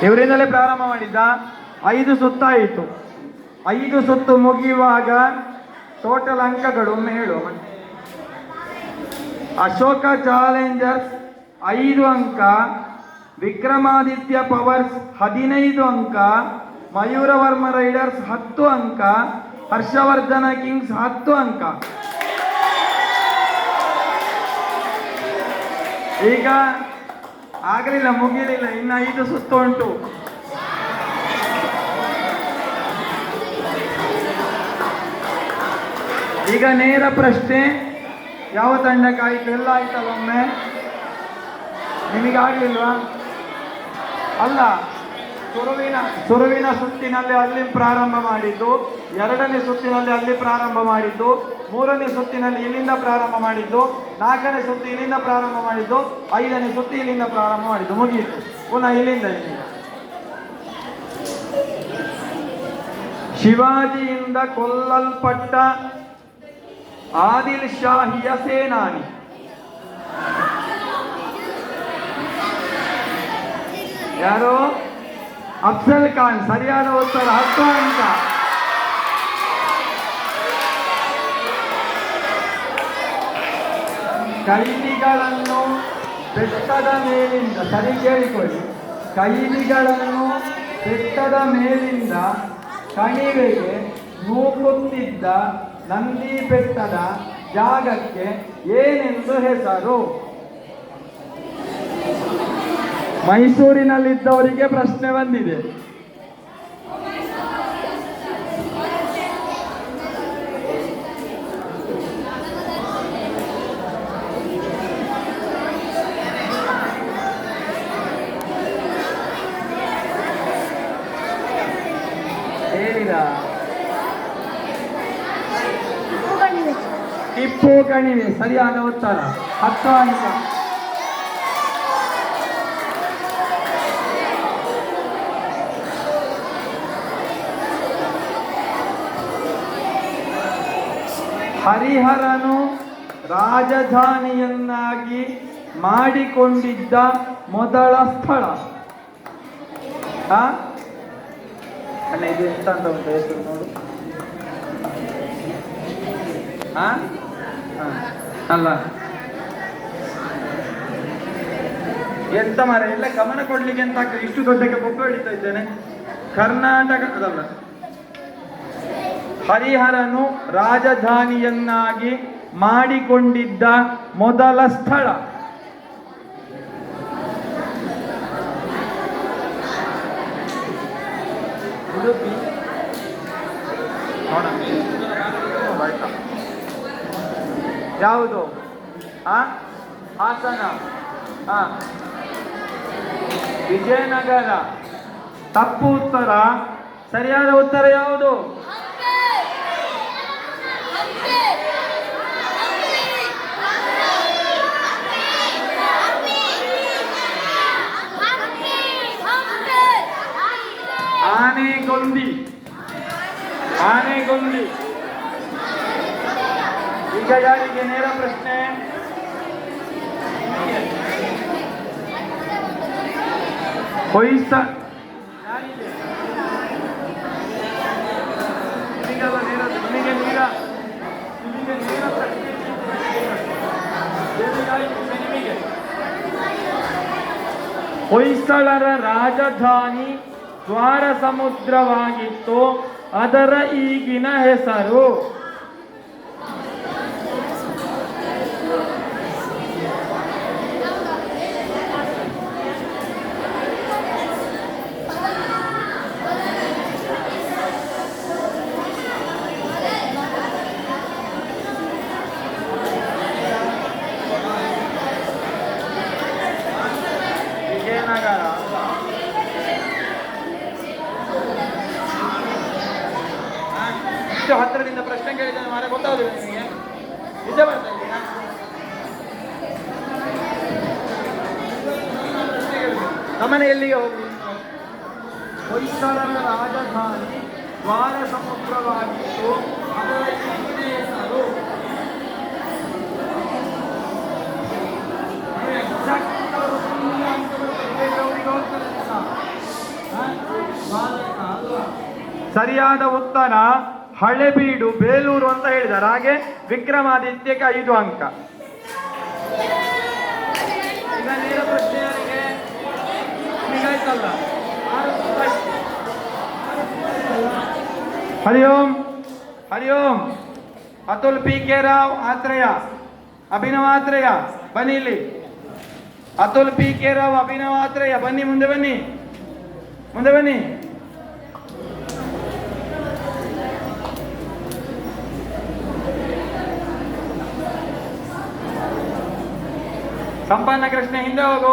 ಇವರಿಂದಲೇ ಪ್ರಾರಂಭ ಮಾಡಿದ್ದ. 5 ಸುತ್ತಾಯಿತು. 5 ಸುತ್ತು ಮುಗಿಯುವಾಗ ಟೋಟಲ್ ಅಂಕಗಳು ಒಮ್ಮೆ ಹೇಳು. ಅಶೋಕ ಚಾಲೆಂಜರ್ಸ್ 5 ಅಂಕ, ವಿಕ್ರಮಾದಿತ್ಯ ಪವರ್ಸ್ 15 ಅಂಕ, ಮಯೂರವರ್ಮ ರೈಡರ್ಸ್ 10 ಅಂಕ, ಹರ್ಷವರ್ಧನ ಕಿಂಗ್ಸ್ 10 ಅಂಕ. ಈಗ ಆಗಲಿಲ್ಲ, ಮುಗಿಲಿಲ್ಲ, ಇನ್ನು 5 ಸುತ್ತು ಉಂಟು. ಈಗ ನೇರ ಪ್ರಶ್ನೆ, ಯಾವ ತಂಡಕ್ಕಾಯ್ತು? ಎಲ್ಲ ಆಯ್ತಲ್ಲ ಒಮ್ಮೆ? ನಿಮಗಾಗಲಿಲ್ವಾ? ಅಲ್ಲ, ಸುರುವಿನ ಸುತ್ತಿನಲ್ಲಿ ಅಲ್ಲಿ ಪ್ರಾರಂಭ ಮಾಡಿದ್ದು, 2ನೇ ಸುತ್ತಿನಲ್ಲಿ ಅಲ್ಲಿ ಪ್ರಾರಂಭ ಮಾಡಿದ್ದು, 3ನೇ ಸುತ್ತಿನಲ್ಲಿ ಇಲ್ಲಿಂದ ಪ್ರಾರಂಭ ಮಾಡಿದ್ದು, 4ನೇ ಸುತ್ತು ಇಲ್ಲಿಂದ ಪ್ರಾರಂಭ ಮಾಡಿದ್ದು, 5ನೇ ಸುತ್ತು ಇಲ್ಲಿಂದ ಪ್ರಾರಂಭ ಮಾಡಿದ್ದು, ಮುಗಿಯಿತು. ಪುನಃ ಇಲ್ಲಿಂದ ಶಿವಾಜಿಯಿಂದ ಕೊಲ್ಲಲ್ಪಟ್ಟ ಆದಿಲ್ ಶಾಹಿಯ ಸೇನಾನಿ ಯಾರು? ಅಫ್ಜಲ್ ಖಾನ್. ಸರಿಯಾದ ಉತ್ತರ, 10 ಅಂಕ. ಕೈದಿಗಳನ್ನು ಬೆಟ್ಟದ ಮೇಲಿಂದ, ಸರಿ ಕೇಳಿಕೊಳ್ಳಿ, ಕೈದಿಗಳನ್ನು ಬೆಟ್ಟದ ಮೇಲಿಂದ ಕಣಿವೆಗೆ ನೂಕುತ್ತಿದ್ದ ನಂದಿ ಬೆಟ್ಟದ ಜಾಗಕ್ಕೆ ಏನೆಂದು ಹೆಸರು? ಮೈಸೂರಿನಲ್ಲಿದ್ದವರಿಗೆ ಪ್ರಶ್ನೆ ಬಂದಿದೆ. ಹೇಳಿದ ಟಿಪ್ಪು ಕಣಿವೆ. ಸರಿಯಾದ ಉತ್ತರ, 10 ಅಂಕ. ಹರಿಹರನು ರಾಜಧಾನಿಯನ್ನಾಗಿ ಮಾಡಿಕೊಂಡಿದ್ದ ಮೊದಲ ಸ್ಥಳ? ಅಲ್ಲ, ಇದು ಎಂತ ಅಂತ ಉಂಟು ಹೆಸರು ನೋಡು. ಅಲ್ಲ, ಎಂತ ಮರ ಎಲ್ಲ ಗಮನ ಕೊಡ್ಲಿಕ್ಕೆ ಅಂತ ಆಗ್ತದೆ. ಇಷ್ಟು ದೊಡ್ಡಕ್ಕೆ ಬೊಬ್ಬೆ ಹೊಡಿತಾ ಇದ್ದೇನೆ. ಕರ್ನಾಟಕ ಅದಲ್ಲ. ಹರಿಹರನು ರಾಜಧಾನಿಯನ್ನಾಗಿ ಮಾಡಿಕೊಂಡಿದ್ದ ಮೊದಲ ಸ್ಥಳ? ಉಡುಪಿ, ಯಾವುದು? ಹಾಸನ, ವಿಜಯನಗರ. ತಪ್ಪು ಉತ್ತರ. ಸರಿಯಾದ ಉತ್ತರ ಯಾವುದು? ಆನೆಗೊಂದಿ. ಆನೆಗೊಂದಿ. ಈಗ ಯಾರಿಗೆ ನೇರ ಪ್ರಶ್ನೆ? ಹೊಯ್ಸಳ. ಹೊಯ್ಸಳರ ರಾಜಧಾನಿ ದ್ವಾರ ಸಮುದ್ರವಾಗಿತ್ತು. ಅದರ ಈಗಿನ ಹೆಸರು? ವಿಜಯನಗರ. ಇಷ್ಟು ಹತ್ತಿರದಿಂದ ಪ್ರಶ್ನೆ ಕೇಳಿದ್ದೇನೆ ಮಾರ, ಗೊತ್ತಾಗುದಿಲ್ಲ ನಿಮಗೆ? ನಿಜ ಬರ್ತಾ ಇದ್ದೀರಾ? ನಮ್ಮನೆ ಎಲ್ಲಿಗೆ ಹೋಗಿ? ಹೊಯ್ಸಳರ ರಾಜಧಾನಿ ದ್ವಾರ ಸಮುದ್ರವಾಗಿತ್ತು. ಅದರ ಹೆಸರು ಸರಿಯಾದ ಉತ್ತರ ಹಳೆಬೀಡು ಬೇಲೂರು ಅಂತ ಹೇಳಿದ್ದಾರೆ. ಹಾಗೆ ವಿಕ್ರಮಾದಿತ್ಯಕ್ಕೆ 5 ಅಂಕ. ಈಗ ನೇರ ಪ್ರಶ್ನೆಯವರಿಗೆ ನಿಗಾಯ್ತಲ್ಲ. ಹರಿ ಓಂ ಹರಿ ಓಂ. ಅತುಲ್ ಪಿ ಕೆ ರಾವ್ ಆತ್ರೇಯ, ಅಭಿನವ್ ಆತ್ರೇಯ ಬನ್ನಿ ಇಲ್ಲಿ. ಅತುಲ್ ಪಿ ಕೆ ರಾವ್, ಅಭಿನವ್ ಆತ್ರೇಯ ಬನ್ನಿ, ಮುಂದೆ ಬನ್ನಿ, ಮುಂದೆ ಬನ್ನಿ. ಸಂಪನ್ನ ಕೃಷ್ಣ ಹಿಂದೆ ಹೋಗು.